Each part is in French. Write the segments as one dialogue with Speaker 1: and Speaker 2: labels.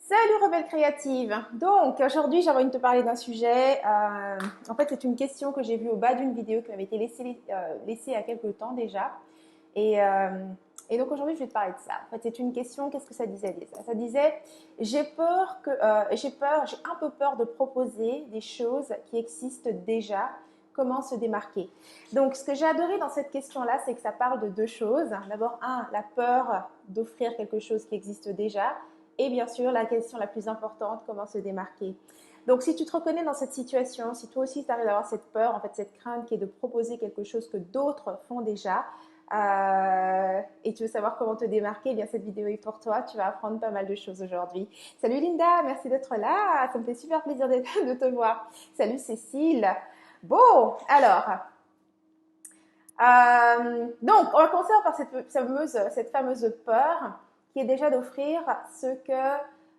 Speaker 1: Salut rebelle créative. Donc aujourd'hui j'ai envie de te parler d'un sujet. En fait c'est une question que j'ai vue au bas d'une vidéo qui m'avait été laissée il y a quelques temps déjà. Et, euh, et donc aujourd'hui je vais te parler de ça. En fait c'est une question. Qu'est-ce que ça disait déjà? Ça disait j'ai un peu peur de proposer des choses qui existent déjà. Comment se démarquer? Donc ce que j'ai adoré dans cette question-là, c'est que ça parle de deux choses. D'abord la peur d'offrir quelque chose qui existe déjà. Et bien sûr, la question la plus importante, comment se démarquer. Donc, si tu te reconnais dans cette situation, si toi aussi tu arrives à avoir cette peur, en fait, cette crainte qui est de proposer quelque chose que d'autres font déjà, et tu veux savoir comment te démarquer, eh bien cette vidéo est pour toi. Tu vas apprendre pas mal de choses aujourd'hui. Salut Linda, merci d'être là. Ça me fait super plaisir de te voir. Salut Cécile. Bon, alors, donc, on va commencer par cette fameuse peur qui est déjà d'offrir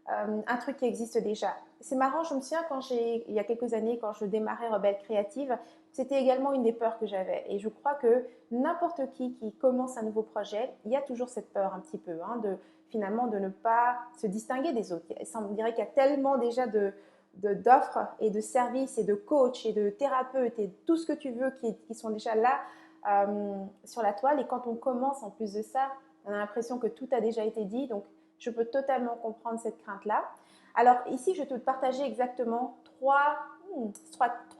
Speaker 1: un truc qui existe déjà. C'est marrant, je me souviens il y a quelques années, quand je démarrais Rebelle Créative, c'était également une des peurs que j'avais. Et je crois que n'importe qui commence un nouveau projet, il y a toujours cette peur un petit peu, hein, finalement de ne pas se distinguer des autres. Ça me dirait qu'il y a tellement déjà d'offres et de services et de coachs et de thérapeutes et tout ce que tu veux qui sont déjà là sur la toile. Et quand on commence, en plus de ça, on a l'impression que tout a déjà été dit. Donc, je peux totalement comprendre cette crainte-là. Alors, ici, je vais te partager exactement trois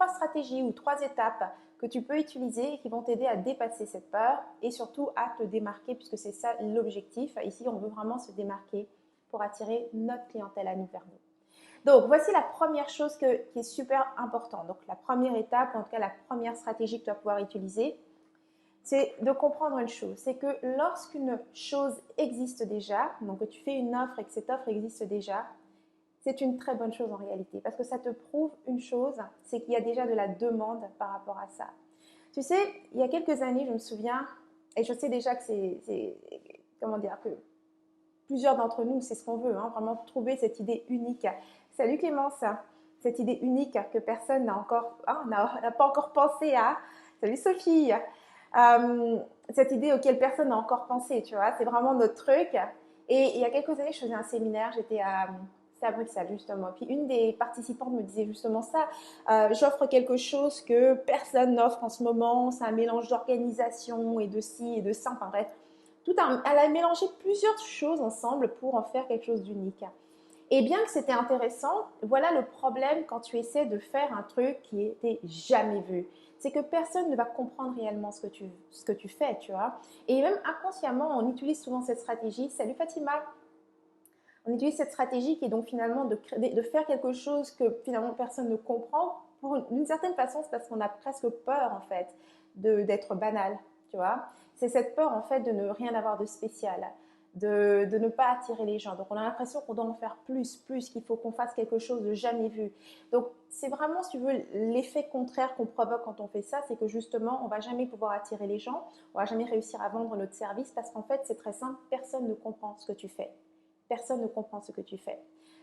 Speaker 1: stratégies ou trois étapes que tu peux utiliser et qui vont t'aider à dépasser cette peur et surtout à te démarquer, puisque c'est ça l'objectif. Ici, on veut vraiment se démarquer pour attirer notre clientèle à nous vers nous. Donc, voici la première chose qui est super importante. Donc, la première étape, en tout cas la première stratégie que tu vas pouvoir utiliser, c'est de comprendre une chose, c'est que lorsqu'une chose existe déjà, donc que tu fais une offre et que cette offre existe déjà, c'est une très bonne chose en réalité, parce que ça te prouve une chose, c'est qu'il y a déjà de la demande par rapport à ça. Tu sais, il y a quelques années, je me souviens, et je sais déjà que comment dire, que plusieurs d'entre nous, c'est ce qu'on veut, hein, vraiment trouver cette idée unique. Salut Clémence, cette idée unique que personne n'a pas encore pensé à. Salut Sophie, cette idée auquel personne n'a encore pensé, tu vois, c'est vraiment notre truc. Et il y a quelques années, je faisais un séminaire, c'était à Bruxelles justement. Puis une des participantes me disait justement ça. J'offre quelque chose que personne n'offre en ce moment. C'est un mélange d'organisation et de ci et de ça. Enfin bref, elle a mélangé plusieurs choses ensemble pour en faire quelque chose d'unique. Et bien que c'était intéressant, voilà le problème quand tu essaies de faire un truc qui était jamais vu. C'est que personne ne va comprendre réellement ce que tu fais, tu vois. Et même inconsciemment, on utilise souvent cette stratégie. Salut Fatima. On utilise cette stratégie qui est donc finalement de faire quelque chose que finalement personne ne comprend. D'une certaine façon, c'est parce qu'on a presque peur en fait d'être banal, tu vois. C'est cette peur en fait de ne rien avoir de spécial, de ne pas attirer les gens. Donc on a l'impression qu'on doit en faire plus, qu'il faut qu'on fasse quelque chose de jamais vu. Donc c'est vraiment, si tu veux, l'effet contraire qu'on provoque quand on fait ça, c'est que justement on va jamais pouvoir attirer les gens, on va jamais réussir à vendre notre service parce qu'en fait c'est très simple, personne ne comprend ce que tu fais. Personne ne comprend ce que tu fais.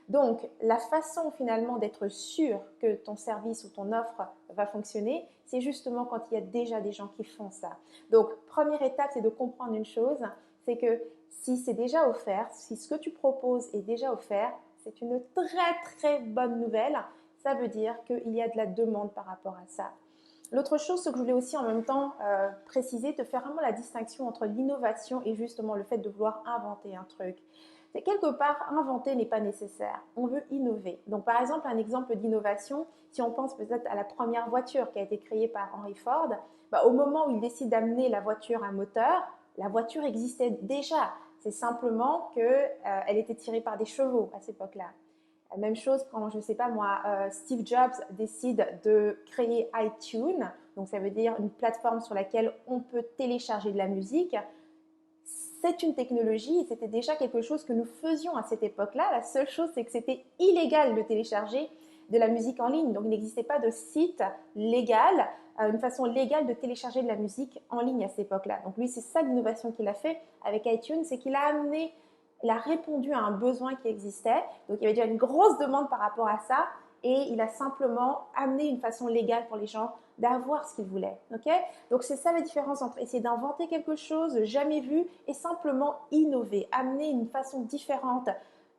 Speaker 1: Donc, la façon finalement d'être sûr que ton service ou ton offre va fonctionner, c'est justement quand il y a déjà des gens qui font ça. Donc, première étape, c'est de comprendre une chose, c'est que si c'est déjà offert, si ce que tu proposes est déjà offert, c'est une très bonne nouvelle. Ça veut dire qu'il y a de la demande par rapport à ça. L'autre chose, ce que je voulais aussi en même temps préciser, te faire vraiment la distinction entre l'innovation et justement le fait de vouloir inventer un truc. C'est quelque part, inventer n'est pas nécessaire. On veut innover. Donc, par exemple, un exemple d'innovation, si on pense peut-être à la première voiture qui a été créée par Henry Ford, au moment où il décide d'amener la voiture à moteur, la voiture existait déjà. C'est simplement qu'elle était tirée par des chevaux à cette époque-là. La même chose quand, je ne sais pas moi, Steve Jobs décide de créer iTunes, donc ça veut dire une plateforme sur laquelle on peut télécharger de la musique. C'est une technologie et c'était déjà quelque chose que nous faisions à cette époque-là. La seule chose, c'est que c'était illégal de télécharger de la musique en ligne. Donc, il n'existait pas de site légal, une façon légale de télécharger de la musique en ligne à cette époque-là. Donc, lui, c'est ça l'innovation qu'il a fait avec iTunes, c'est qu'il a répondu à un besoin qui existait. Donc, il y avait déjà une grosse demande par rapport à ça et il a simplement amené une façon légale pour les gens d'avoir ce qu'ils voulaient. Okay? Donc, c'est ça la différence entre essayer d'inventer quelque chose de jamais vu et simplement innover, amener une façon différente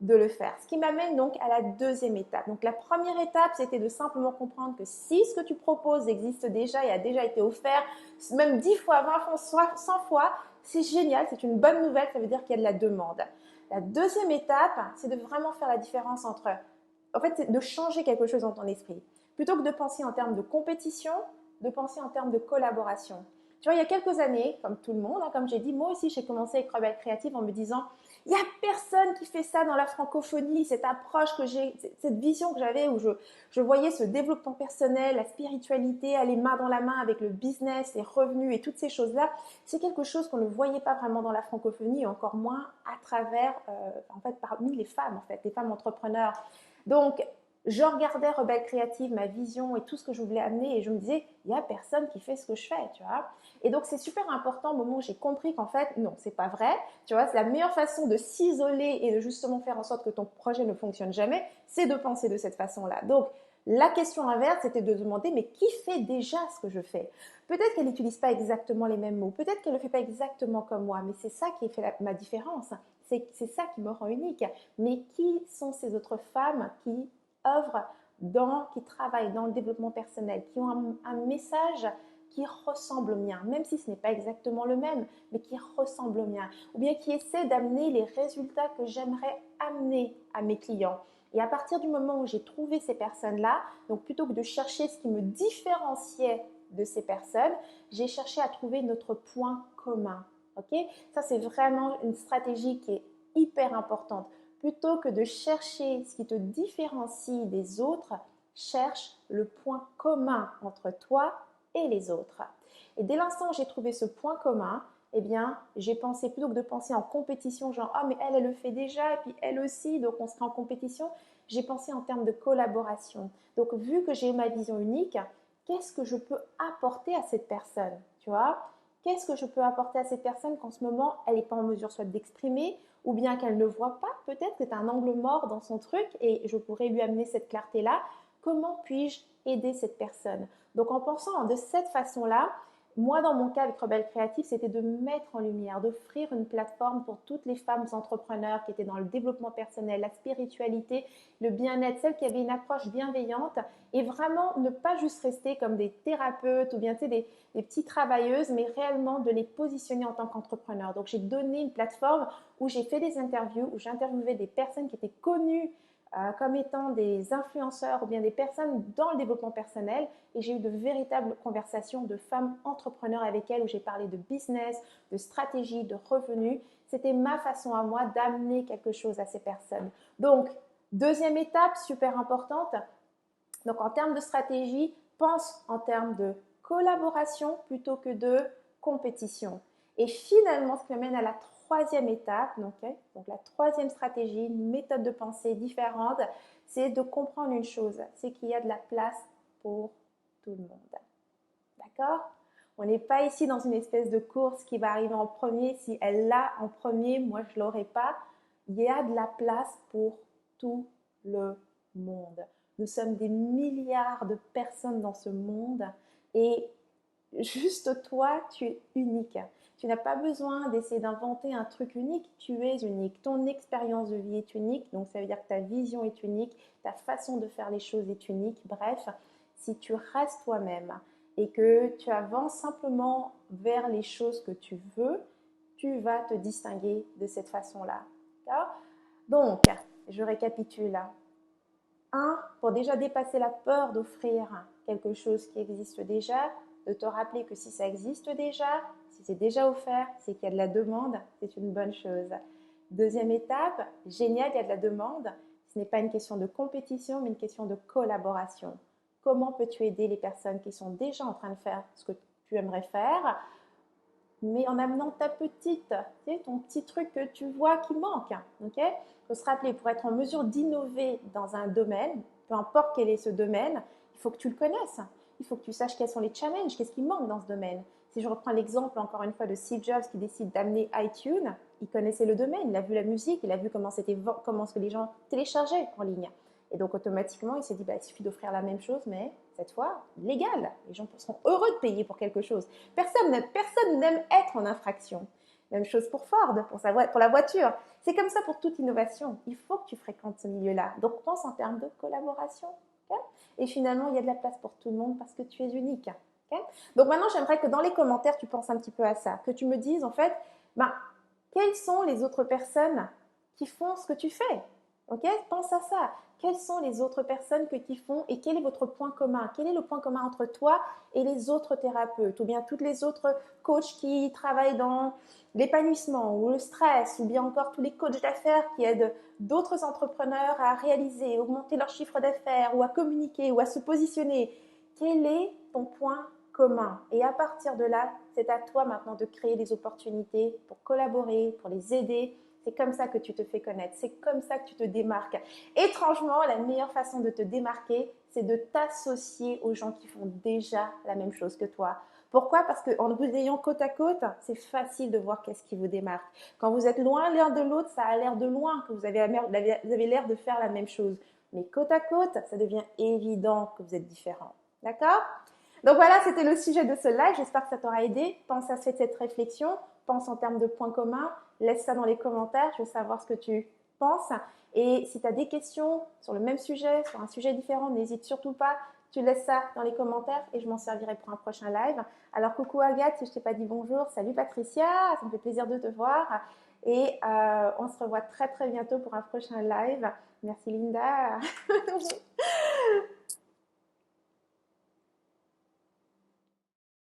Speaker 1: de le faire. Ce qui m'amène donc à la deuxième étape. Donc la première étape, c'était de simplement comprendre que si ce que tu proposes existe déjà et a déjà été offert, même 10 fois, 20 fois, 100 fois, c'est génial, c'est une bonne nouvelle, ça veut dire qu'il y a de la demande. La deuxième étape, c'est de vraiment faire la différence entre, en fait, c'est de changer quelque chose dans ton esprit. Plutôt que de penser en termes de compétition, de penser en termes de collaboration. Tu vois, il y a quelques années, comme tout le monde, hein, comme j'ai dit, moi aussi j'ai commencé avec Rebelle Créative en me disant il n'y a personne qui fait ça dans la francophonie, cette approche que j'ai, cette vision que j'avais où je voyais ce développement personnel, la spiritualité, aller main dans la main avec le business, les revenus et toutes ces choses-là. C'est quelque chose qu'on ne voyait pas vraiment dans la francophonie et encore moins à travers, en fait, parmi les femmes, en fait, les femmes entrepreneurs. Donc, je regardais Rebelle Créative, ma vision et tout ce que je voulais amener et je me disais, il n'y a personne qui fait ce que je fais, tu vois. Et donc, c'est super important au moment où j'ai compris qu'en fait, non, c'est pas vrai. Tu vois, c'est la meilleure façon de s'isoler et de justement faire en sorte que ton projet ne fonctionne jamais, c'est de penser de cette façon-là. Donc, la question inverse, c'était de demander, mais qui fait déjà ce que je fais? Peut-être qu'elle n'utilise pas exactement les mêmes mots, peut-être qu'elle ne le fait pas exactement comme moi, mais c'est ça qui fait ma différence. C'est ça qui me rend unique. Mais qui sont ces autres femmes qui œuvrent qui travaillent dans le développement personnel, qui ont un message qui ressemble au mien, même si ce n'est pas exactement le même, mais qui ressemble au mien, ou bien qui essaie d'amener les résultats que j'aimerais amener à mes clients. Et à partir du moment où j'ai trouvé ces personnes-là, donc plutôt que de chercher ce qui me différenciait de ces personnes, j'ai cherché à trouver notre point commun. Ok? Ça, c'est vraiment une stratégie qui est hyper importante. Plutôt que de chercher ce qui te différencie des autres, cherche le point commun entre toi et les autres. Et dès l'instant où j'ai trouvé ce point commun, eh bien, j'ai pensé, plutôt que de penser en compétition, genre, ah, mais elle le fait déjà, et puis elle aussi, donc on serait en compétition, j'ai pensé en termes de collaboration. Donc, vu que j'ai ma vision unique, qu'est-ce que je peux apporter à cette personne, tu vois? Qu'est-ce que je peux apporter à cette personne qu'en ce moment, elle n'est pas en mesure soit d'exprimer, ou bien qu'elle ne voit pas, peut-être que c'est un angle mort dans son truc, et je pourrais lui amener cette clarté-là. Comment puis-je aider cette personne? Donc en pensant de cette façon-là, moi dans mon cas avec Rebelle Créative, c'était de mettre en lumière, d'offrir une plateforme pour toutes les femmes entrepreneurs qui étaient dans le développement personnel, la spiritualité, le bien-être, celles qui avaient une approche bienveillante et vraiment ne pas juste rester comme des thérapeutes ou bien des petites travailleuses, mais réellement de les positionner en tant qu'entrepreneurs. Donc j'ai donné une plateforme où j'ai fait des interviews, où j'interviewais des personnes qui étaient connues comme étant des influenceurs ou bien des personnes dans le développement personnel et j'ai eu de véritables conversations de femmes entrepreneurs avec elles où j'ai parlé de business, de stratégie, de revenus. C'était ma façon à moi d'amener quelque chose à ces personnes. Donc, deuxième étape super importante. Donc, en termes de stratégie, pense en termes de collaboration plutôt que de compétition. Et finalement, ce qui m'amène à la troisième étape, donc la troisième stratégie, une méthode de pensée différente, c'est de comprendre une chose, c'est qu'il y a de la place pour tout le monde. D'accord? On n'est pas ici dans une espèce de course qui va arriver en premier. Si elle l'a en premier, moi je ne l'aurai pas. Il y a de la place pour tout le monde. Nous sommes des milliards de personnes dans ce monde et juste toi, tu es unique. Tu n'as pas besoin d'essayer d'inventer un truc unique, tu es unique. Ton expérience de vie est unique, donc ça veut dire que ta vision est unique, ta façon de faire les choses est unique. Bref, si tu restes toi-même et que tu avances simplement vers les choses que tu veux, tu vas te distinguer de cette façon-là. D'accord? Donc, je récapitule. 1, pour déjà dépasser la peur d'offrir quelque chose qui existe déjà, de te rappeler que si ça existe déjà, si c'est déjà offert, c'est qu'il y a de la demande, c'est une bonne chose. Deuxième étape, génial, il y a de la demande. Ce n'est pas une question de compétition, mais une question de collaboration. Comment peux-tu aider les personnes qui sont déjà en train de faire ce que tu aimerais faire, mais en amenant ta petite, ton petit truc que tu vois qui manque. Okay? Il faut se rappeler, pour être en mesure d'innover dans un domaine, peu importe quel est ce domaine, il faut que tu le connaisses. Il faut que tu saches quels sont les challenges, qu'est-ce qui manque dans ce domaine. Si je reprends l'exemple encore une fois de Steve Jobs qui décide d'amener iTunes, il connaissait le domaine, il a vu la musique, il a vu comment ce que les gens téléchargeaient en ligne. Et donc automatiquement, il s'est dit, il suffit d'offrir la même chose, mais cette fois, légal. Les gens seront heureux de payer pour quelque chose. Personne n'aime être en infraction. Même chose pour Ford, pour la voiture. C'est comme ça pour toute innovation. Il faut que tu fréquentes ce milieu-là. Donc, pense en termes de collaboration. Okay? Et finalement, il y a de la place pour tout le monde parce que tu es unique. Okay? Donc, maintenant, j'aimerais que dans les commentaires, tu penses un petit peu à ça. Que tu me dises, en fait, quelles sont les autres personnes qui font ce que tu fais? Ok? Pense à ça. Quelles sont les autres personnes qui font et quel est votre point commun? Quel est le point commun entre toi et les autres thérapeutes ou bien toutes les autres coachs qui travaillent dans l'épanouissement ou le stress ou bien encore tous les coachs d'affaires qui aident d'autres entrepreneurs à réaliser, augmenter leur chiffre d'affaires ou à communiquer ou à se positionner? Quel est ton point commun? Et à partir de là, c'est à toi maintenant de créer des opportunités pour collaborer, pour les aider. C'est comme ça que tu te fais connaître, c'est comme ça que tu te démarques. Étrangement, la meilleure façon de te démarquer, c'est de t'associer aux gens qui font déjà la même chose que toi. Pourquoi? Parce qu'en vous ayant côte à côte, c'est facile de voir qu'est-ce qui vous démarque. Quand vous êtes loin l'un de l'autre, ça a l'air de loin, que vous avez l'air de faire la même chose. Mais côte à côte, ça devient évident que vous êtes différents. D'accord? Donc voilà, c'était le sujet de ce live. J'espère que ça t'aura aidé. Pense à cette réflexion. Pense en termes de points communs. Laisse ça dans les commentaires. Je veux savoir ce que tu penses. Et si tu as des questions sur le même sujet, sur un sujet différent, n'hésite surtout pas. Tu laisses ça dans les commentaires et je m'en servirai pour un prochain live. Alors coucou Agathe, si je t'ai pas dit bonjour. Salut Patricia, ça me fait plaisir de te voir. Et on se revoit très très bientôt pour un prochain live. Merci Linda.